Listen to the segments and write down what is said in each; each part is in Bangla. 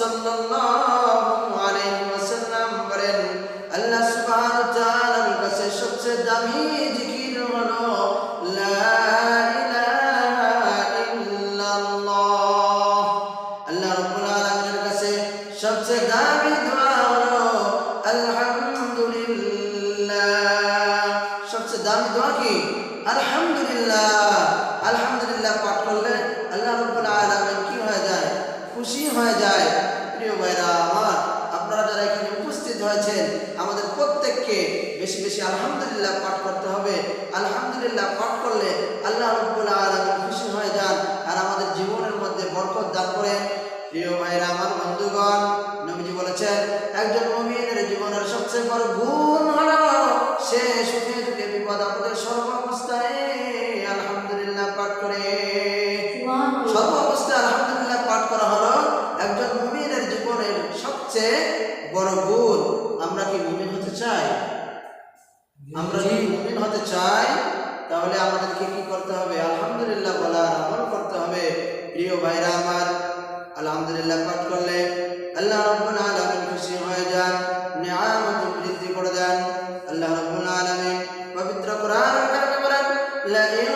সাল্লাল্লাহু আলাইহি ওয়াসাল্লাম বলেন, আল্লাহ সুবহানাহু ওয়া তাআলার কাছে সবচেয়ে দামি জিকির হলো লা ইলাহা ইল্লাল্লাহ। আল্লাহ রাব্বুল আলামিনের কাছে সবচেয়ে দামি দোয়া হলো আলহামদুলিল্লাহ। সবচেয়ে দামি দোয়া কি? আলহামদুলিল্লাহ। আলহামদুলিল্লাহ পাঠ করলে আল্লাহ রাব্বুল আলামিন কি হয়ে যায়? খুশি হয়ে যায়। প্রিয় ভাইরা আমার, আপনারা যারা এখানে উপস্থিত হয়েছেন, আমাদের প্রত্যেককে বেশি বেশি আলহামদুলিল্লাহ পাঠ করতে হবে। আলহামদুলিল্লাহ পাঠ করলে আল্লাহ রাব্বুল আলামিন খুশি হয়ে যান আর আমাদের জীবনের মধ্যে বরকত দান করেন। প্রিয় ভাইরা আমার, বন্ধুগণ, নবীজি বলেছেন একজন মুমিনের জীবনের সবচেয়ে বড় গুণ হলো সে সুখে দুঃখে বিপদ আপদে সর্ব অবস্থায় আলহামদুলিল্লাহ পাঠ করে। সর্ব অবস্থায় আলহামদুলিল্লাহ পাঠ করা হলো একজন মুমিনের জীবনের সবচেয়ে বড় গুণ। আমরা কি মুমিন হতে চাই? আমরা কি মুমিন হতে চাই? তাহলে আমাদেরকে কি করতে হবে? আলহামদুলিল্লাহ বলার আমল করতে হবে। প্রিয় ভাইরা আমার, আলহামদুলিল্লাহ পাঠ করলে আল্লাহ রাব্বুল আলামিন খুশি হয়ে যান, নিয়ামত বৃদ্ধি করে দেন। আল্লাহ রাব্বুল আলামিন পবিত্র কোরআনে কারিমে বলেন, লা ইন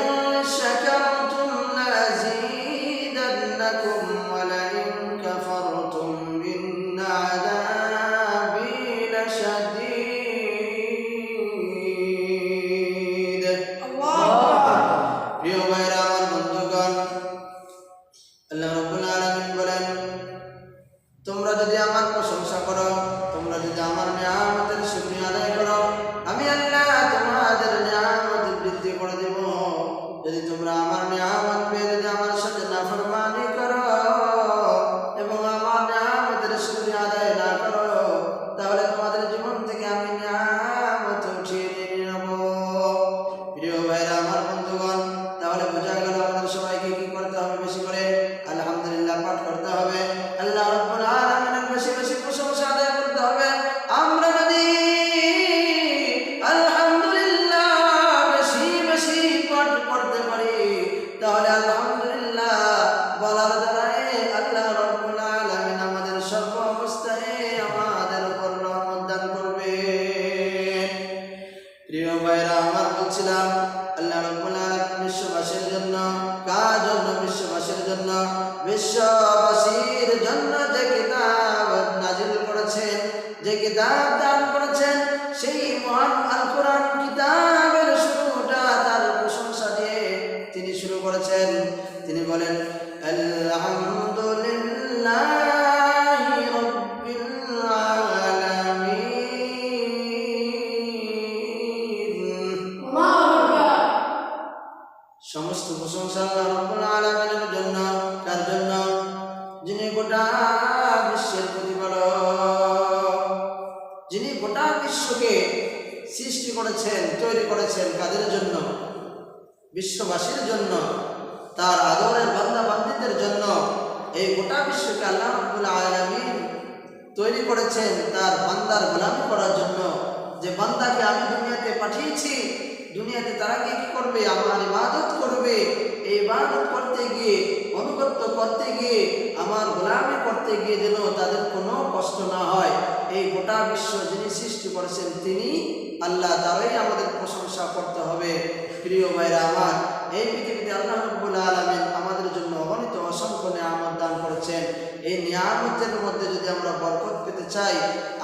শাকারতুম লাযীদান্নাকুম ওয়া লা ইন কাফারতুম ইন্না আযাবি লাশাদীদ। প্রিয় ভাইরা আমার, বন্ধুগণ, আল্লাহ রাব্বুল আলামিন বলেন, তোমরা যদি আমার প্রশংসা করো, তোমরা যদি আমার নিয়ামতের শুকরিয়া আদায় করো, আমি আল্লাহ তোমাদের নিয়ামত বৃদ্ধি করে দেব। যদি তোমরা আমার নিয়ামত পেয়ে যদি আমার সাথে নাফরমানি করো এবং আমার নিয়ামতের শুকরিয়া আদায় না করো, তাহলে তোমাদের জীবন থেকে আমি নিয়ামত উঠিয়ে নিয়ে নেব। প্রিয় ভাইরা আমার, বন্ধুগণ, তাহলে বোঝা গেল আমাদের সবাইকে কি করতে হবে? বেশি করে আলহামদুলিল্লাহ পাঠ করতে হবে। আল্লাহ রাব্বুল আলামিনের বেশি বেশি প্রশংসা আদায় করতে হবে। আমরা যদি আলহামদুলিল্লাহ বেশি বেশি পাঠ করতে পারি, তাহলে আলহামদুলিল্লাহ বলার দ্বারাই আল্লাহ রাব্বুল আলামিন আমাদের সর্ব অবস্থায় আমাদের উপর রহমত দান করবে। প্রিয় ভাইরা আমার, বলছিলাম আল্লাহ রাব্বুল আলামিন বিশ্ববাসীর জন্য, কার জন্য? বিশ্ববাসীর জন্য। বিশ্ববাসীর জন্য যে কিতাব নাজিল করেছেন, যে কিতাব দান করেছেন, সেই মহান আল কোরআন কিতাবের শুরুটা তার প্রশংসা দিয়ে তিনি শুরু করেছেন। তিনি বলেন, আলহামদুলিল্লাহি রাব্বিল আলামিন। সমস্ত প্রশংসা আল্লাহ রাব্বুল আলামিনের জন্য। কার জন্য? যিনি গোটা বিশ্বের প্রতিপালক, যিনি গোটা বিশ্বকে সৃষ্টি করেছেন, তৈরি করেছেন। কাদের জন্য? বিশ্ববাসীর জন্য, তার আদরের বান্দা বান্দীদের জন্য। এই গোটা বিশ্বকে আল্লাহ রাব্বুল আলামিন তৈরি করেছেন তার বান্দার গোলামি করার জন্য। যে বান্দাকে আমি দুনিয়াতে পাঠিয়েছি, দুনিয়াতে তারা কি করবে? আমার ইবাদত করবে। এই ইবাদত করতে গিয়ে, অনুগত্য করতে গিয়ে, আমার গোলামি করতে গিয়ে যেন তাদের কোনো কষ্ট না হয়। এই গোটা বিশ্ব যিনি সৃষ্টি করেছেন তিনি আল্লাহ, তারই আমাদের প্রশংসা করতে হবে। প্রিয় ভাইরা আমার, এই পৃথিবীতে আল্লাহ রাব্বুল আলামিন আমাদের জন্য অগণিত অসংখ্য নিয়ামত দান করেছেন। এই নিয়ামতের মধ্যে যদি আমরা বরকত পেতে চাই,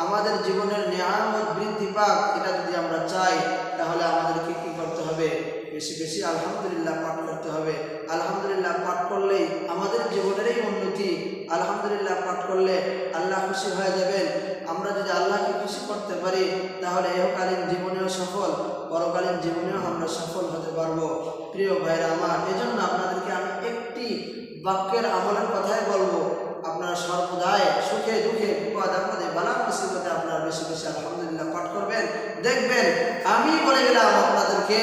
আমাদের জীবনের নিয়ামত বৃদ্ধি পাক, এটা যদি আমরা চাই, তাহলে আমাদেরকে কি করতে হবে? বেশি বেশি আলহামদুলিল্লাহ পাঠ করতে হবে। আলহামদুলিল্লাহ পাঠ করলেই আমাদের জীবনেরই উন্নতি। আলহামদুলিল্লাহ পাঠ করলে আল্লাহ খুশি হয়ে যাবেন। আমরা যদি আল্লাহকে খুশি করতে পারি, তাহলে ইহকালীন জীবনেও সফল, পরকালীন জীবনেও আমরা সফল হতে পারবো। প্রিয় ভাইরা আমার, এজন্য আপনাদেরকে আমি একটি বাক্যের আমলের কথাই বলবো। আপনারা সর্বদাই সুখে দুঃখে বিপদ আপদে বালা মুসিবতে আপনারা বেশি বেশি আলহামদুলিল্লাহ পাঠ করবেন। দেখবেন আমি বলে গেলাম আপনাদেরকে,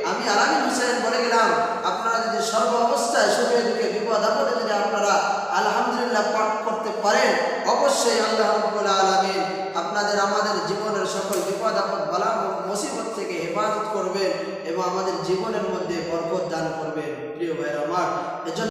আমি আলামিন হোসেন বলে গেলাম, আপনারা যদি সর্ব অবস্থায় সুখে দুঃখে বিপদ আপদে যদি আপনারা আলহামদুলিল্লাহ পাঠ করতে পারেন, অবশ্যই আল্লাহ রাব্বুল আলামিন আপনাদের আমাদের জীবনের সকল বিপদ আপদ বালা মুসিবত থেকে হেফাজত করবেন এবং আমাদের জীবনের মধ্যে বরকত দান করবেন। প্রিয় ভাইরা আমার, এজন্য